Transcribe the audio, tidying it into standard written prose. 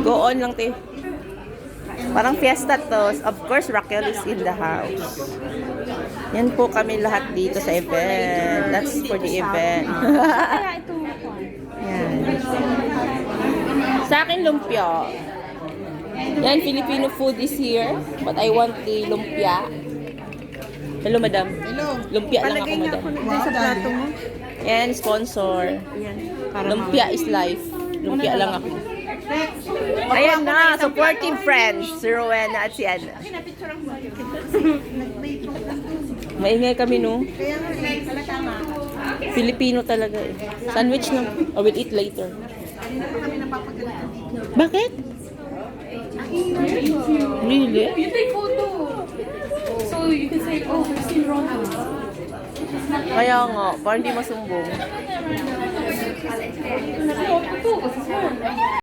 Go on lang, te. Parang fiesta to. Of course, Raquel is in the house. Yan po kami lahat dito sa event. That's for the event. Yan. Sa akin, lumpia. Yan, Filipino food is here. But I want the lumpia. Hello, madam. Hello. Lumpia lang ako, madam. Sa plato mo. Yan, sponsor. Lumpia is life. Lumpia lang ako. Ayan na, supporting friends. Si Rowena at si Anna. Maingay kami, no? Filipino talaga eh. Sandwich na. I will eat later. Bakit? Really? You take photo. So you can say, oh, we've seen Ronald. Kaya nga, parang di masumbong. Photo,